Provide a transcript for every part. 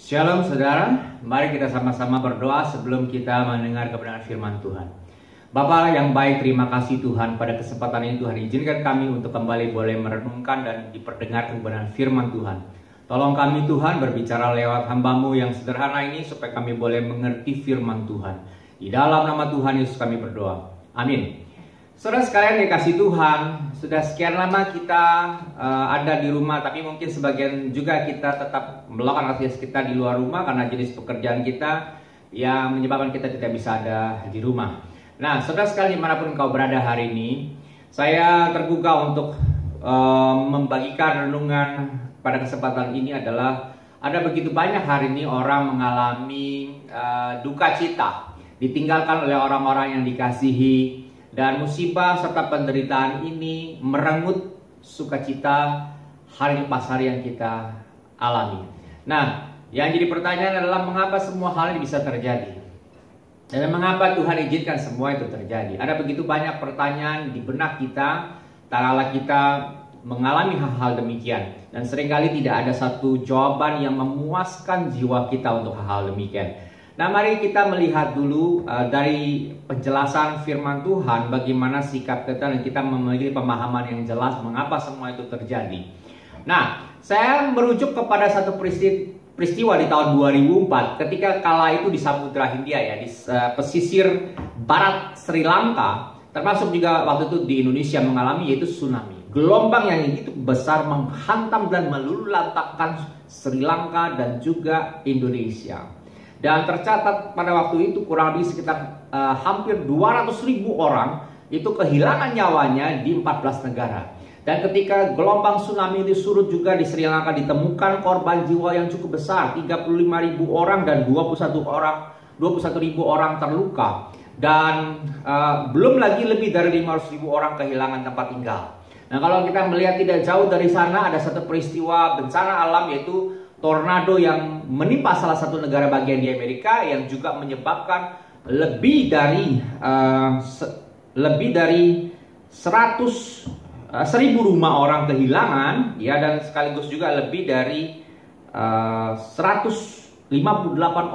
Shalom saudara, mari kita sama-sama berdoa sebelum kita mendengar kebenaran firman Tuhan. Bapa yang baik, terima kasih Tuhan, pada kesempatan ini Tuhan izinkan kami untuk kembali boleh merenungkan dan diperdengarkan kebenaran firman Tuhan. Tolong kami Tuhan berbicara lewat hamba-Mu yang sederhana ini supaya kami boleh mengerti firman Tuhan. Di dalam nama Tuhan Yesus kami berdoa, amin. Saudara sekalian dikasih Tuhan, sudah sekian lama kita ada di rumah, tapi mungkin sebagian juga kita tetap melakukan aktivitas kita di luar rumah karena jenis pekerjaan kita yang menyebabkan kita tidak bisa ada di rumah. Nah, saudara sekalian dimanapun kau berada hari ini, saya tergugah untuk membagikan renungan pada kesempatan ini adalah ada begitu banyak hari ini orang mengalami duka cita, ditinggalkan oleh orang-orang yang dikasihi. Dan musibah serta penderitaan ini merenggut sukacita hari lepas hari yang kita alami. Nah, yang jadi pertanyaan adalah mengapa semua hal ini bisa terjadi? Dan mengapa Tuhan izinkan semua itu terjadi? Ada begitu banyak pertanyaan di benak kita, tatkala kita mengalami hal-hal demikian. Dan seringkali tidak ada satu jawaban yang memuaskan jiwa kita untuk hal-hal demikian. Nah, mari kita melihat dulu dari penjelasan firman Tuhan bagaimana sikap kita dan kita memiliki pemahaman yang jelas mengapa semua itu terjadi. Nah, saya merujuk kepada satu peristiwa di tahun 2004 ketika kala itu di Samudra Hindia ya, di pesisir barat Sri Lanka, termasuk juga waktu itu di Indonesia mengalami yaitu tsunami. Gelombang yang begitu besar menghantam dan meluluhlantahkan Sri Lanka dan juga Indonesia. Dan tercatat pada waktu itu kurang lebih sekitar hampir 200.000 orang itu kehilangan nyawanya di 14 negara. Dan ketika gelombang tsunami itu surut juga di Sri Lanka ditemukan korban jiwa yang cukup besar, 35.000 orang dan 21.000 orang terluka. Dan belum lagi lebih dari 500.000 orang kehilangan tempat tinggal. Nah, kalau kita melihat tidak jauh dari sana ada satu peristiwa bencana alam yaitu tornado yang menimpa salah satu negara bagian di Amerika yang juga menyebabkan lebih dari 1.000 rumah orang kehilangan ya, dan sekaligus juga lebih dari 158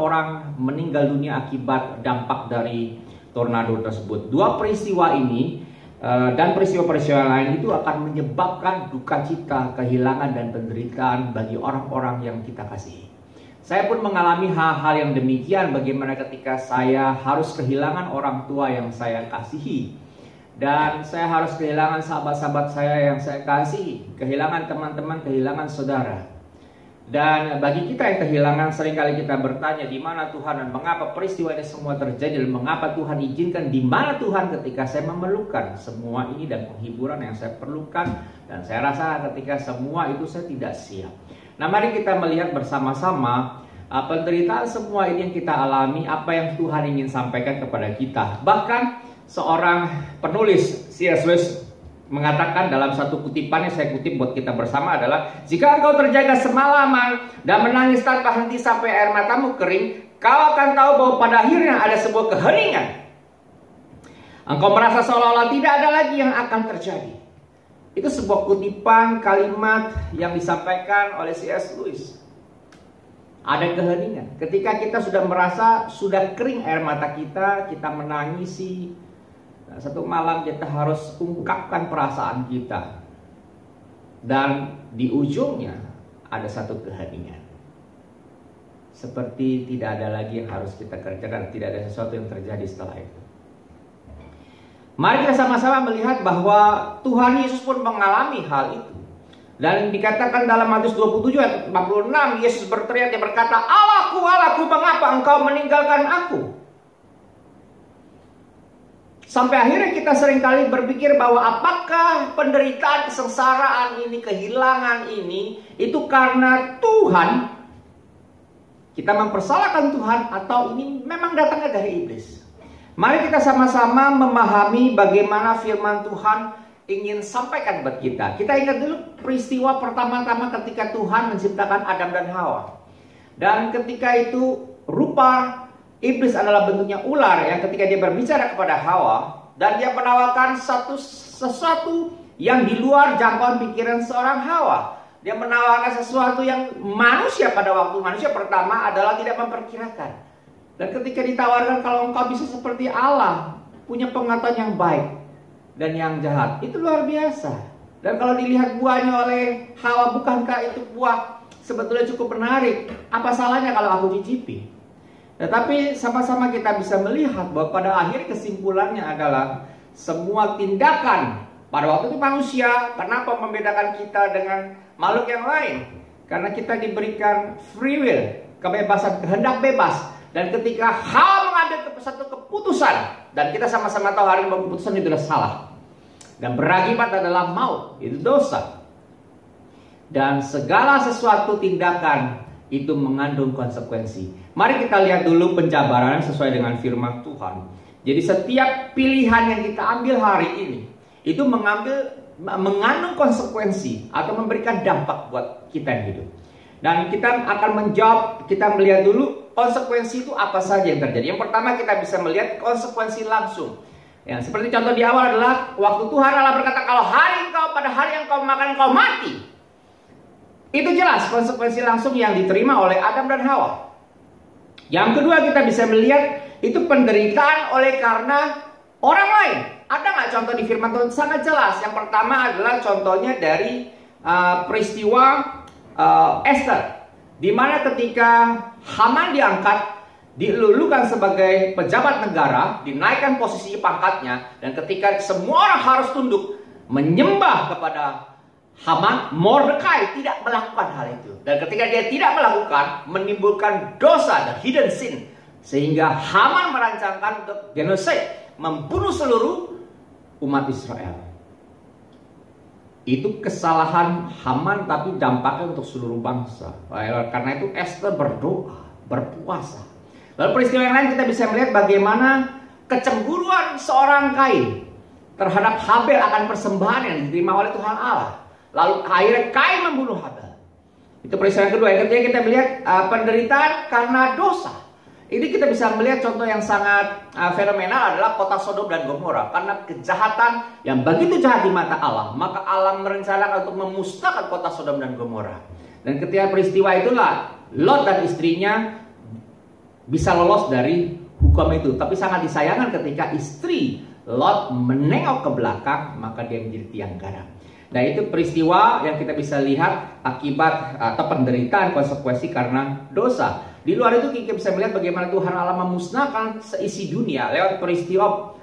orang meninggal dunia akibat dampak dari tornado tersebut. Dua peristiwa ini dan peristiwa-peristiwa lain itu akan menyebabkan duka cita, kehilangan dan penderitaan bagi orang-orang yang kita kasihi. Saya pun mengalami hal-hal yang demikian, bagaimana ketika saya harus kehilangan orang tua yang saya kasihi. Dan saya harus kehilangan sahabat-sahabat saya yang saya kasihi, kehilangan teman-teman, kehilangan saudara. Dan bagi kita yang kehilangan, seringkali kita bertanya di mana Tuhan dan mengapa peristiwa ini semua terjadi dan mengapa Tuhan izinkan, di mana Tuhan ketika saya memerlukan semua ini dan penghiburan yang saya perlukan, dan saya rasa ketika semua itu saya tidak siap. Nah, mari kita melihat bersama-sama penderitaan semua ini yang kita alami, apa yang Tuhan ingin sampaikan kepada kita. Bahkan seorang penulis C.S. Lewis mengatakan dalam satu kutipannya, saya kutip buat kita bersama adalah, jika engkau terjaga semalaman dan menangis tanpa henti sampai air matamu kering, kau akan tahu bahwa pada akhirnya ada sebuah keheningan. Engkau merasa seolah-olah tidak ada lagi yang akan terjadi. Itu sebuah kutipan kalimat yang disampaikan oleh C.S. Lewis. Ada keheningan. Ketika kita sudah merasa sudah kering air mata kita, kita menangisi. Satu malam kita harus ungkapkan perasaan kita. Dan di ujungnya ada satu keheningan. Seperti tidak ada lagi yang harus kita kerjakan, tidak ada sesuatu yang terjadi setelah itu. Mari kita sama-sama melihat bahwa Tuhan Yesus pun mengalami hal itu. Dan dikatakan dalam Matius 27 ayat 46, Yesus berteriak, dia berkata, "Allahku, Allahku, mengapa engkau meninggalkan aku?" Sampai akhirnya kita seringkali berpikir bahwa apakah penderitaan, kesengsaraan ini, kehilangan ini, itu karena Tuhan, kita mempersalahkan Tuhan, atau ini memang datangnya dari iblis. Mari kita sama-sama memahami bagaimana firman Tuhan ingin sampaikan buat kita. Kita ingat dulu peristiwa pertama-tama ketika Tuhan menciptakan Adam dan Hawa. Dan ketika itu rupa iblis adalah bentuknya ular yang ketika dia berbicara kepada Hawa dan dia menawarkan sesuatu yang di luar jangkauan pikiran seorang Hawa. Dia menawarkan sesuatu yang manusia pada waktu manusia pertama adalah tidak memperkirakan. Dan ketika ditawarkan kalau engkau bisa seperti Allah, punya pengetahuan yang baik dan yang jahat, itu luar biasa. Dan kalau dilihat buahnya oleh Hawa, bukankah itu buah sebetulnya cukup menarik? Apa salahnya kalau aku cicipi? Tetapi sama-sama kita bisa melihat bahwa pada akhir kesimpulannya adalah semua tindakan pada waktu itu manusia. Kenapa membedakan kita dengan makhluk yang lain? Karena kita diberikan free will, kebebasan, kehendak bebas. Dan ketika Hawa mengambil satu keputusan, dan kita sama-sama tahu hari ini keputusan itu adalah salah dan berakibat adalah maut, itu dosa. Dan segala sesuatu tindakan itu mengandung konsekuensi. Mari kita lihat dulu penjabaran sesuai dengan firman Tuhan. Jadi setiap pilihan yang kita ambil hari ini itu mengandung konsekuensi atau memberikan dampak buat kita yang hidup. Dan kita akan menjawab, kita melihat dulu konsekuensi itu apa saja yang terjadi. Yang pertama kita bisa melihat konsekuensi langsung. Ya, seperti contoh di awal adalah waktu Tuhan Allah berkata kalau pada hari yang kau makan engkau mati. Itu jelas konsekuensi langsung yang diterima oleh Adam dan Hawa. Yang kedua kita bisa melihat itu penderitaan oleh karena orang lain. Ada nggak contoh di firman Tuhan? Sangat jelas. Yang pertama adalah contohnya dari peristiwa Esther, di mana ketika Haman diangkat, dilulukan sebagai pejabat negara, dinaikkan posisi pangkatnya, dan ketika semua orang harus tunduk menyembah kepada Haman, Mordekai tidak melakukan hal itu. Dan ketika dia tidak melakukan, menimbulkan dosa, the hidden sin, sehingga Haman merancangkan untuk genocide, membunuh seluruh umat Israel. Itu kesalahan Haman, tapi dampaknya untuk seluruh bangsa. Karena itu Esther berdoa, berpuasa. Lalu peristiwa yang lain kita bisa melihat bagaimana kecemburuan seorang Kain terhadap Habel akan persembahan yang diterima oleh Tuhan Allah. Lalu akhirnya Kain membunuh Habel. Itu peristiwa yang kedua. Yang ketiga kita melihat penderitaan karena dosa. Ini kita bisa melihat contoh yang sangat fenomenal adalah kota Sodom dan Gomora. Karena kejahatan yang begitu jahat di mata Allah, maka Allah merencanakan untuk memusnahkan kota Sodom dan Gomora. Dan ketika peristiwa itulah Lot dan istrinya bisa lolos dari hukum itu. Tapi sangat disayangkan ketika istri Lot menengok ke belakang, maka dia menjadi tiang garam. Nah itu peristiwa yang kita bisa lihat akibat atau penderitaan konsekuensi karena dosa. Di luar itu kita bisa melihat bagaimana Tuhan Allah memusnahkan seisi dunia lewat peristiwa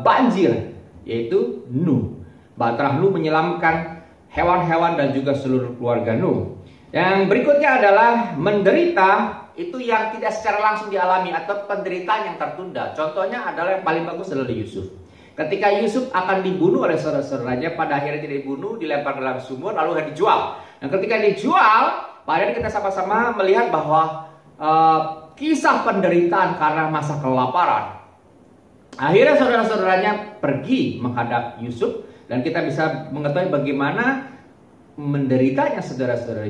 banjir, yaitu Nuh. Bahtera Nuh menyelamatkan hewan-hewan dan juga seluruh keluarga Nuh. Yang berikutnya adalah menderita, itu yang tidak secara langsung dialami atau penderitaan yang tertunda. Contohnya adalah yang paling bagus adalah Yusuf. Ketika Yusuf akan dibunuh oleh saudara-saudaranya, pada akhirnya tidak dibunuh, dilempar dalam sumur, lalu dijual. Dan ketika dijual, pada kita sama-sama melihat bahwa kisah penderitaan karena masa kelaparan. Akhirnya saudara-saudaranya pergi menghadap Yusuf, dan kita bisa mengetahui bagaimana menderitanya saudara-saudara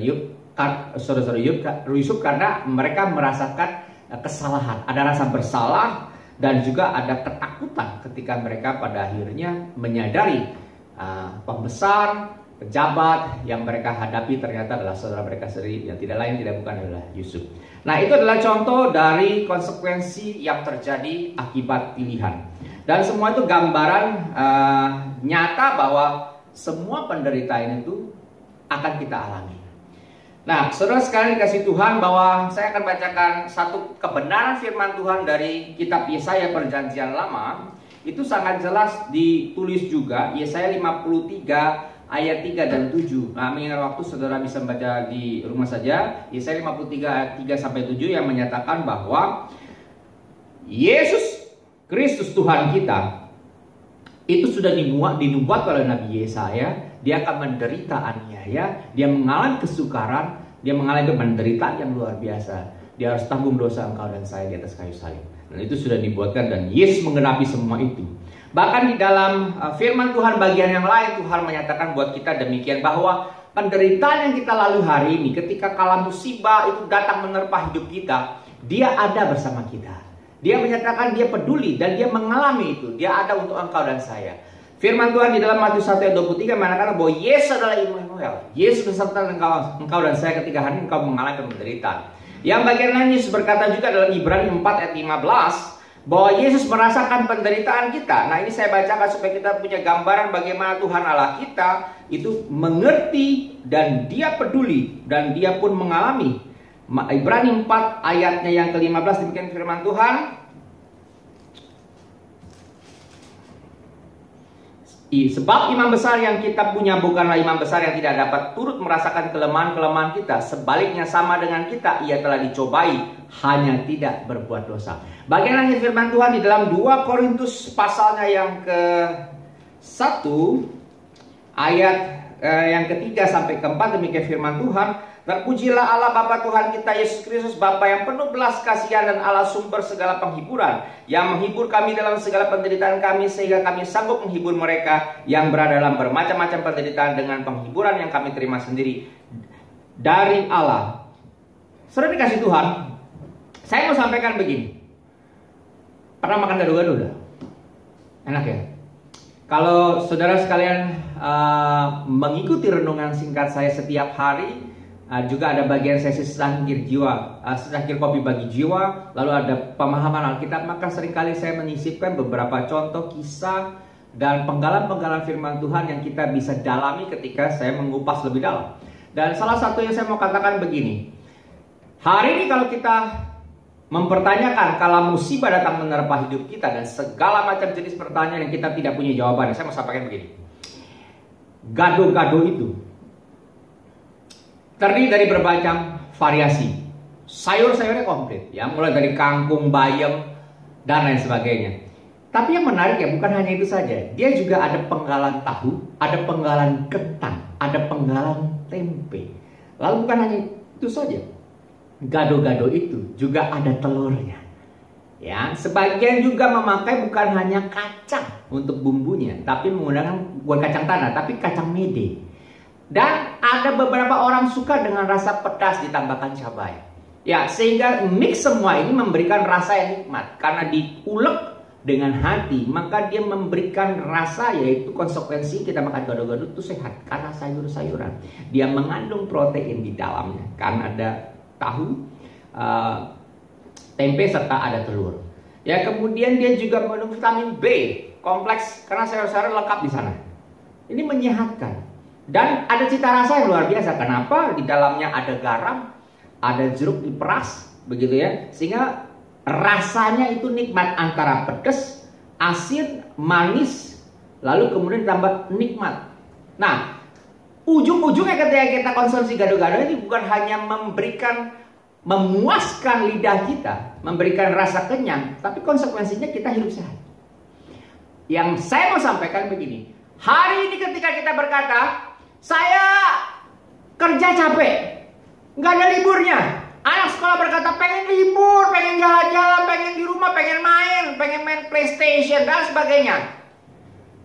Yusuf karena mereka merasakan kesalahan, ada rasa bersalah dan juga ada ketakutan ketika mereka pada akhirnya menyadari pembesar, pejabat yang mereka hadapi ternyata adalah saudara mereka sendiri, yang tidak lain tidak bukan adalah Yusuf. Nah itu adalah contoh dari konsekuensi yang terjadi akibat pilihan. Dan semua itu gambaran nyata bahwa semua penderitaan itu akan kita alami. Nah saudara sekalian dikasih Tuhan, bahwa saya akan bacakan satu kebenaran firman Tuhan dari kitab Yesaya Perjanjian Lama. Itu sangat jelas ditulis juga, Yesaya 53 ayat 3 dan 7. Nah, mengingat waktu saudara bisa membaca di rumah saja. Yesaya 53 ayat 3 sampai 7 yang menyatakan bahwa Yesus Kristus Tuhan kita itu sudah dinubuatkan oleh Nabi Yesaya. Dia akan menderita aniaya, dia mengalami kesukaran, dia mengalami penderitaan yang luar biasa. Dia harus tanggung dosa engkau dan saya di atas kayu salib. Dan itu sudah dibuatkan, dan Yesus menggenapi semua itu. Bahkan di dalam firman Tuhan bagian yang lain, Tuhan menyatakan buat kita demikian, bahwa penderitaan yang kita lalui hari ini, ketika kala musibah itu datang menerpa hidup kita, dia ada bersama kita. Dia menyatakan dia peduli dan dia mengalami itu. Dia ada untuk engkau dan saya. Firman Tuhan di dalam Matius 1 ayat 23 mengatakan bahwa Yesus adalah Immanuel. Yesus beserta engkau dan saya ketika hari ini engkau mengalami penderitaan. Yang bagian lain Yesus berkata juga dalam Ibrani 4 ayat 15 bahwa Yesus merasakan penderitaan kita. Nah, ini saya bacakan supaya kita punya gambaran bagaimana Tuhan Allah kita itu mengerti dan dia peduli dan dia pun mengalami. Ibrani 4 ayatnya yang ke-15 demikian firman Tuhan. Sebab imam besar yang kita punya bukanlah imam besar yang tidak dapat turut merasakan kelemahan-kelemahan kita. Sebaliknya sama dengan kita, ia telah dicobai, hanya tidak berbuat dosa. Bagian lagi firman Tuhan di dalam 2 Korintus pasalnya yang ke-1 ayat yang ke-3 sampai ke-4 demikian firman Tuhan. Terpujilah Allah Bapa Tuhan kita Yesus Kristus, Bapa yang penuh belas kasihan dan Allah sumber segala penghiburan, yang menghibur kami dalam segala penderitaan kami sehingga kami sanggup menghibur mereka yang berada dalam bermacam-macam penderitaan dengan penghiburan yang kami terima sendiri dari Allah. Saudara dikasih Tuhan, saya mau sampaikan begini. Pernah makan gado-gado udah? Enak ya? Kalau saudara sekalian mengikuti renungan singkat saya setiap hari, juga ada bagian sesi secangkir jiwa, secangkir kopi bagi jiwa, lalu ada pemahaman Alkitab, maka seringkali saya menyisipkan beberapa contoh kisah dan penggalan-penggalan firman Tuhan yang kita bisa dalami ketika saya mengupas lebih dalam. Dan salah satu yang saya mau katakan begini, hari ini kalau kita mempertanyakan kala musibah datang menerpa hidup kita dan segala macam jenis pertanyaan yang kita tidak punya jawaban, saya mau sampaikan begini, gado-gado itu terdiri dari berbagai variasi. Sayur-sayurnya komplit, ya, mulai dari kangkung, bayam, dan lain sebagainya. Tapi yang menarik ya bukan hanya itu saja. Dia juga ada penggalan tahu, ada penggalan kentang, ada penggalan tempe. Lalu bukan hanya itu saja. Gado-gado itu juga ada telurnya. Ya, sebagian juga memakai bukan hanya kacang untuk bumbunya, tapi menggunakan bukan kacang tanah, tapi kacang mede. Dan ada beberapa orang suka dengan rasa pedas ditambahkan cabai. Ya, sehingga mix semua ini memberikan rasa yang nikmat. Karena diulek dengan hati, maka dia memberikan rasa, yaitu konsekuensi kita makan gado-gado itu sehat. Karena sayur-sayuran. Dia mengandung protein di dalamnya. Karena ada tahu, tempe, serta ada telur. Ya, kemudian dia juga mengandung vitamin B kompleks. Karena sayur-sayur lengkap di sana. Ini menyehatkan. Dan ada cita rasa yang luar biasa. Kenapa? Di dalamnya ada garam, ada jeruk diperas, begitu ya. Sehingga rasanya itu nikmat antara pedas, asin, manis, lalu kemudian tambah nikmat. Nah, ujung-ujungnya ketika kita konsumsi gado-gado ini bukan hanya memuaskan lidah kita, memberikan rasa kenyang, tapi konsekuensinya kita hidup sehat. Yang saya mau sampaikan begini, hari ini ketika kita berkata, saya kerja capek, nggak ada liburnya. Anak sekolah berkata pengen libur, pengen jalan-jalan, pengen di rumah, pengen main PlayStation dan sebagainya.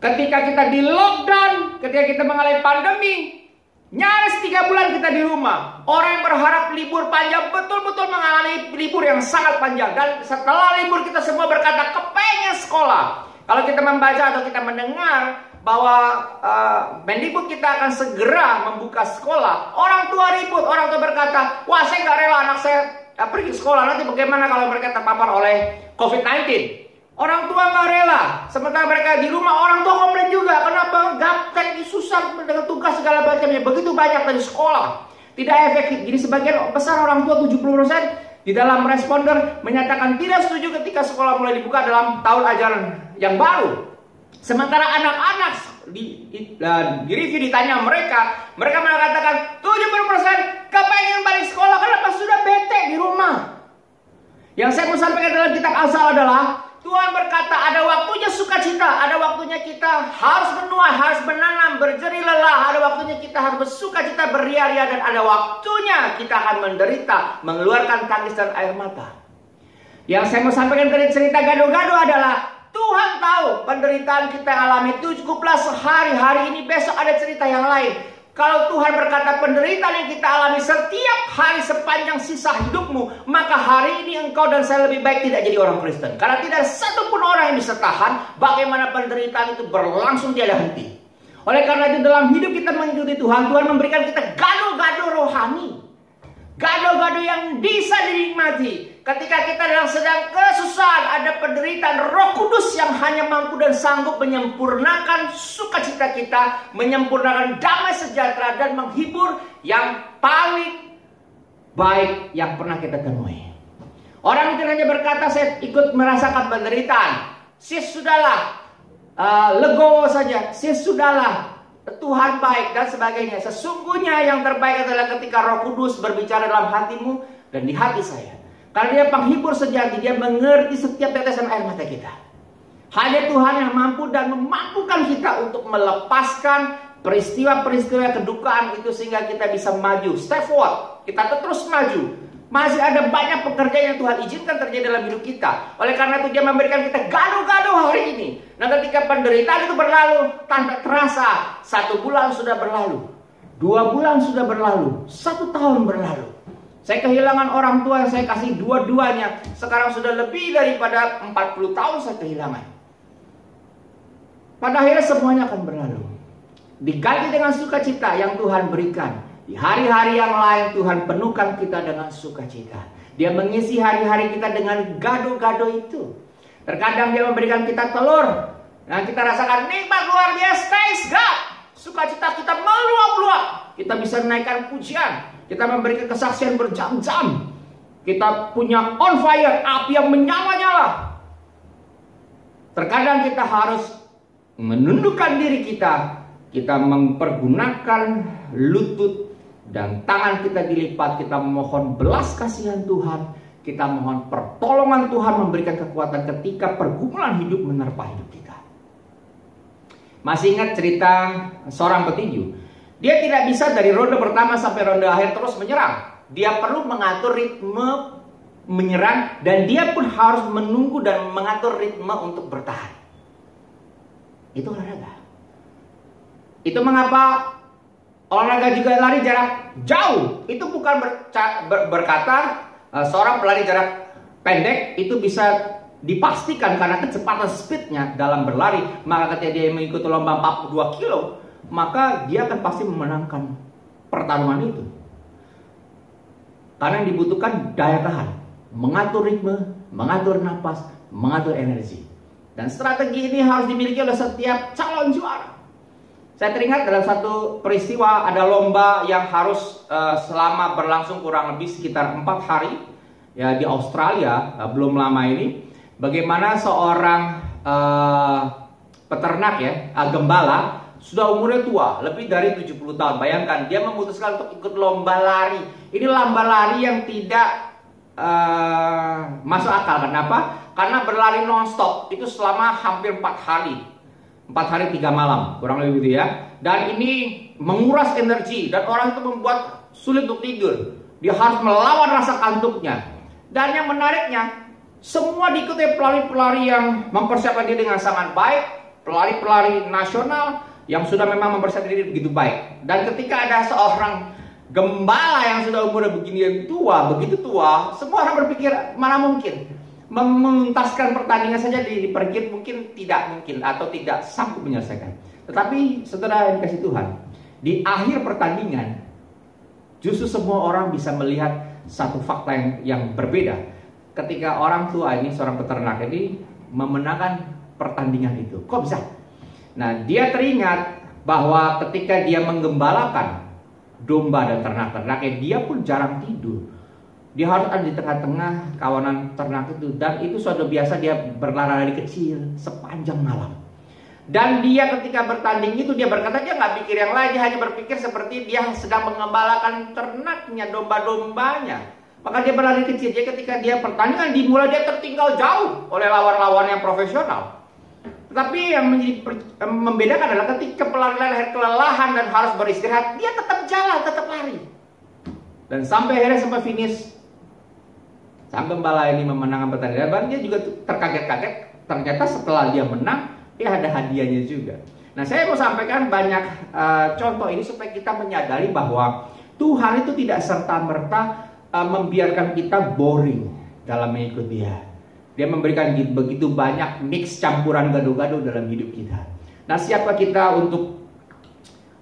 Ketika kita di lockdown, ketika kita mengalami pandemi, nyaris 3 bulan kita di rumah. Orang yang berharap libur panjang betul-betul mengalami libur yang sangat panjang. Dan setelah libur kita semua berkata kepengen sekolah. Kalau kita membaca atau kita mendengar bahwa Mendikbud kita akan segera membuka sekolah, orang tua ribut, orang tua berkata, wah saya nggak rela anak saya pergi sekolah, nanti bagaimana kalau mereka terpapar oleh COVID-19. Orang tua nggak rela, sementara mereka di rumah, orang tua komplain juga, kenapa gaptek, susah dengan tugas segala macamnya, begitu banyak dari sekolah, tidak efektif. Jadi sebagian besar orang tua 70% di dalam responder menyatakan tidak setuju ketika sekolah mulai dibuka dalam tahun ajaran yang baru. Sementara anak-anak di review ditanya mereka mengatakan 70% kepengen balik sekolah karena sudah bete di rumah. Yang saya mau sampaikan dalam kitab Amsal adalah Tuhan berkata ada waktunya sukacita, ada waktunya kita harus menuai, harus menanam, berjerih lelah, ada waktunya kita harus bersukacita, beria-ria, dan ada waktunya kita akan menderita, mengeluarkan tangis dan air mata. Yang saya mau sampaikan dari cerita gado-gado adalah Tuhan tahu penderitaan kita alami itu cukuplah sehari, hari ini, besok ada cerita yang lain. Kalau Tuhan berkata penderitaan yang kita alami setiap hari sepanjang sisa hidupmu, maka hari ini engkau dan saya lebih baik tidak jadi orang Kristen. Karena tidak ada satupun orang yang bisa tahan bagaimana penderitaan itu berlangsung tiada henti. Oleh karena itu dalam hidup kita mengikuti Tuhan, Tuhan memberikan kita gado-gado rohani. Gado-gado yang bisa dinikmati. Ketika kita sedang kesusahan, ada penderitaan, Roh Kudus yang hanya mampu dan sanggup menyempurnakan sukacita kita, menyempurnakan damai sejahtera dan menghibur yang paling baik yang pernah kita temui. Orang itu hanya berkata, saya ikut merasakan penderitaan. Sudahlah, legowo saja. Sudahlah, Tuhan baik dan sebagainya. Sesungguhnya yang terbaik adalah ketika Roh Kudus berbicara dalam hatimu dan di hati saya. Karena dia penghibur sejati, dia mengerti setiap tetesan air mata kita. Hanya Tuhan yang mampu dan memampukan kita untuk melepaskan peristiwa-peristiwa kedukaan itu sehingga kita bisa maju. Step forward, kita terus maju. Masih ada banyak pekerjaan yang Tuhan izinkan terjadi dalam hidup kita. Oleh karena itu dia memberikan kita gado-gado hari ini. Nah ketika penderitaan itu berlalu, tanpa terasa 1 bulan sudah berlalu, 2 bulan sudah berlalu, 1 tahun berlalu. Saya kehilangan orang tua yang saya kasih dua-duanya. Sekarang sudah lebih daripada 40 tahun saya kehilangan. Pada akhirnya semuanya akan berlalu. Diganti dengan sukacita yang Tuhan berikan. Di hari-hari yang lain Tuhan penuhkan kita dengan sukacita. Dia mengisi hari-hari kita dengan gado-gado itu. Terkadang dia memberikan kita telur. Nah kita rasakan nikmat luar biasa. Praise God. Sukacita kita meluap-luap. Kita bisa naikkan pujian. Kita memberikan kesaksian berjam-jam. Kita punya on fire, api yang menyala-nyala. Terkadang kita harus menundukkan diri kita. Kita mempergunakan lutut dan tangan kita dilipat. Kita memohon belas kasihan Tuhan. Kita mohon pertolongan Tuhan memberikan kekuatan ketika pergumulan hidup menerpa hidup kita. Masih ingat cerita seorang petinju? Dia tidak bisa dari ronde pertama sampai ronde akhir terus menyerang. Dia perlu mengatur ritme menyerang dan dia pun harus menunggu dan mengatur ritme untuk bertahan. Itu olahraga. Itu mengapa olahraga juga lari jarak jauh. Itu bukan berkata seorang pelari jarak pendek itu bisa dipastikan karena kecepatan speednya dalam berlari. Maka ketika dia mengikuti lomba 42 kilo, maka dia akan pasti memenangkan pertarungan itu. Karena yang dibutuhkan daya tahan, mengatur ritme, mengatur napas, mengatur energi. Dan strategi ini harus dimiliki oleh setiap calon juara. Saya teringat dalam satu peristiwa ada lomba yang harus selama berlangsung kurang lebih sekitar 4 hari ya di Australia belum lama ini. Bagaimana seorang peternak ya, gembala sudah umurnya tua, lebih dari 70 tahun. Bayangkan, dia memutuskan untuk ikut lomba lari. Ini lomba lari yang tidak masuk akal. Kenapa? Karena berlari non-stop. Itu selama hampir 4 hari. 4 hari 3 malam, kurang lebih gitu ya. Dan ini menguras energi. Dan orang itu membuat sulit untuk tidur. Dia harus melawan rasa kantuknya. Dan yang menariknya, semua diikuti pelari-pelari yang mempersiapkan diri dengan sangat baik. Pelari-pelari nasional yang sudah memang mempersiapkan diri begitu baik. Dan ketika ada seorang gembala yang sudah umurnya begini tua, begitu tua, semua orang berpikir mana mungkin menuntaskan pertandingan saja diperkirakan mungkin tidak mungkin atau tidak sanggup menyelesaikan. Tetapi saudara yang dikasih Tuhan, di akhir pertandingan justru semua orang bisa melihat satu fakta yang berbeda. Ketika orang tua ini, seorang peternak ini memenangkan pertandingan itu. Kok bisa? Nah, dia teringat bahwa ketika dia menggembalakan domba dan ternak-ternaknya, dia pun jarang tidur. Dia harus ada di tengah-tengah kawanan ternak itu. Dan itu sudah biasa dia berlari dari kecil sepanjang malam. Dan dia ketika bertanding itu dia berkata dia nggak pikir yang lain. Dia hanya berpikir seperti dia sedang mengembalakan ternaknya, domba-dombanya. Maka dia berlari kecil. Jadi ketika dia pertandingan dimulai, dia tertinggal jauh oleh lawan-lawan yang profesional. Tetapi yang membedakan adalah ketika pelari kelelahan dan harus beristirahat, dia tetap jalan, tetap lari. Dan sampai akhirnya sampai finish, sang gembala ini memenangkan pertandingan. Dan dia juga terkaget-kaget. Ternyata setelah dia menang, dia ada hadiahnya juga. Nah, saya mau sampaikan banyak contoh ini supaya kita menyadari bahwa Tuhan itu tidak serta-merta membiarkan kita boring dalam mengikut Dia. Dia memberikan begitu banyak mix campuran gado-gado dalam hidup kita. Nah, siapa kita untuk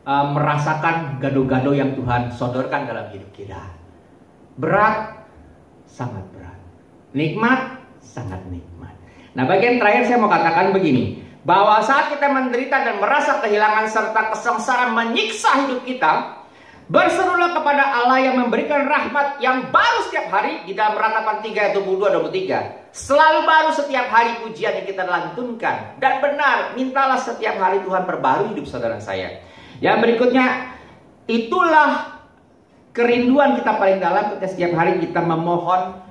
merasakan gado-gado yang Tuhan sodorkan dalam hidup kita? Berat, sangat berat. Nikmat, sangat nikmat. Nah, bagian terakhir saya mau katakan begini, bahwa saat kita menderita dan merasa kehilangan serta kesengsaraan menyiksa hidup kita, berserulah kepada Allah yang memberikan rahmat yang baru setiap hari di dalam Ratapan 3 ayat 22-23. Selalu baru setiap hari pujian yang kita lantunkan. Dan benar, mintalah setiap hari Tuhan perbarui hidup saudara saya. Yang berikutnya, itulah kerinduan kita paling dalam ketika setiap hari kita memohon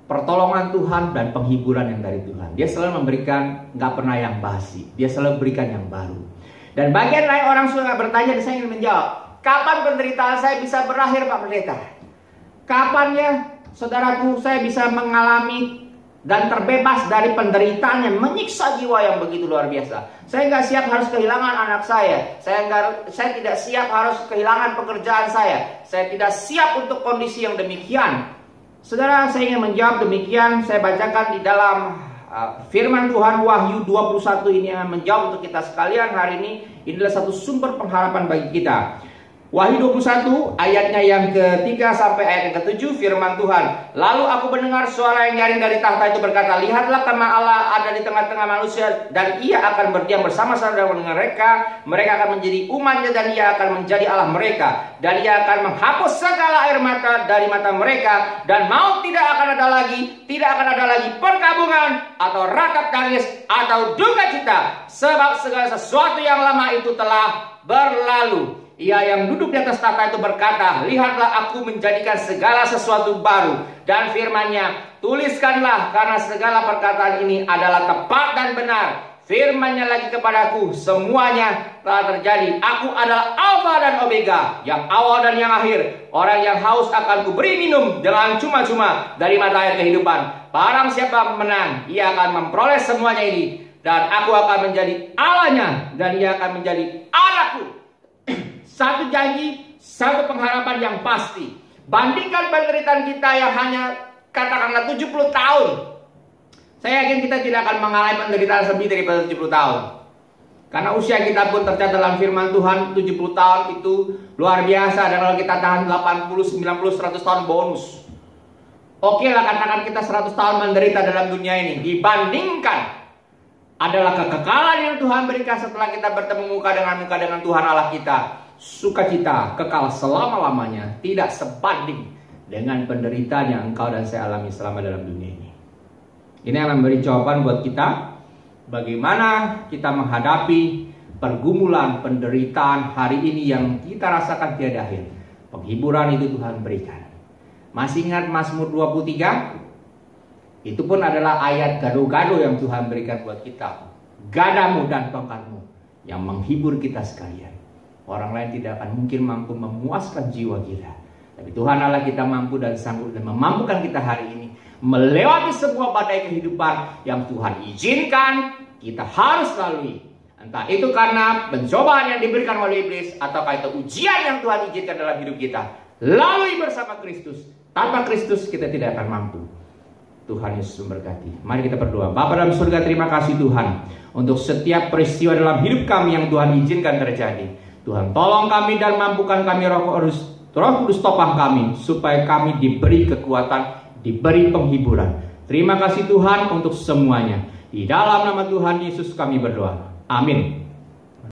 pertolongan Tuhan dan penghiburan yang dari Tuhan. Dia selalu memberikan, gak pernah yang basi. Dia selalu berikan yang baru. Dan bagian lain orang suka bertanya, dan saya ingin menjawab, kapan penderitaan saya bisa berakhir, Pak Pendeta? Kapan ya, saudaraku, saya bisa mengalami dan terbebas dari penderitaan yang menyiksa jiwa yang begitu luar biasa? Saya nggak siap harus kehilangan anak saya. Saya tidak siap harus kehilangan pekerjaan saya. Saya tidak siap untuk kondisi yang demikian. Saudara, saya ingin menjawab demikian. Saya bacakan di dalam firman Tuhan Wahyu 21 ini yang menjawab untuk kita sekalian hari ini. Inilah satu sumber pengharapan bagi kita. Wahyu 21 ayatnya yang ketiga sampai ayat yang ketujuh, firman Tuhan. Lalu aku mendengar suara yang nyaring dari tahta itu berkata, lihatlah kemah Allah ada di tengah-tengah manusia, dan ia akan berdiam bersama-sama dengan mereka. Mereka akan menjadi umatnya, dan ia akan menjadi Allah mereka. Dan ia akan menghapus segala air mata dari mata mereka, dan maut tidak akan ada lagi perkabungan atau ratap tangis atau duka cita, sebab segala sesuatu yang lama itu telah berlalu. Ia yang duduk di atas tahta itu berkata, lihatlah aku menjadikan segala sesuatu baru. Dan firman-Nya, tuliskanlah, karena segala perkataan ini adalah tepat dan benar. Firman-Nya lagi kepadaku, semuanya telah terjadi. Aku adalah Alfa dan Omega, yang awal dan yang akhir. Orang yang haus akan kuberi minum dengan cuma-cuma dari mata air kehidupan. Barang siapa menang, ia akan memperoleh semuanya ini. Dan aku akan menjadi Allahnya, dan ia akan menjadi Allahku. Satu janji, satu pengharapan yang pasti. Bandingkan penderitaan kita yang hanya katakanlah 70 tahun. Saya yakin kita tidak akan mengalami penderitaan lebih daripada 70 tahun. Karena usia kita pun tercatat dalam firman Tuhan 70 tahun itu luar biasa. Dan kalau kita tahan 80, 90, 100 tahun bonus. Oke lah, katakan kita 100 tahun menderita dalam dunia ini. Dibandingkan adalah kekekalan yang Tuhan berikan setelah kita bertemu muka dengan Tuhan Allah kita. Sukacita kekal selama-lamanya tidak sebanding dengan penderitaan yang engkau dan saya alami selama dalam dunia ini. Ini yang memberi jawaban buat kita, bagaimana kita menghadapi pergumulan penderitaan hari ini yang kita rasakan tiada akhir. Penghiburan itu Tuhan berikan. Masih ingat Mazmur 23? Itu pun adalah ayat gado-gado yang Tuhan berikan buat kita. Gadamu dan tongkatmu yang menghibur kita sekalian. Orang lain tidak akan mungkin mampu memuaskan jiwa kita. Tapi Tuhan Allah kita mampu dan sanggup dan memampukan kita hari ini melewati sebuah badai kehidupan yang Tuhan izinkan kita harus lalui. Entah itu karena pencobaan yang diberikan oleh iblis, ataukah itu ujian yang Tuhan izinkan dalam hidup kita. Lalui bersama Kristus. Tanpa Kristus kita tidak akan mampu. Tuhan Yesus memberkati. Mari kita berdoa. Bapa dalam surga, terima kasih Tuhan untuk setiap peristiwa dalam hidup kami yang Tuhan izinkan terjadi. Tuhan tolong kami dan mampukan kami, Roh Kudus topang kami, supaya kami diberi kekuatan, diberi penghiburan. Terima kasih Tuhan untuk semuanya. Di dalam nama Tuhan Yesus kami berdoa. Amin.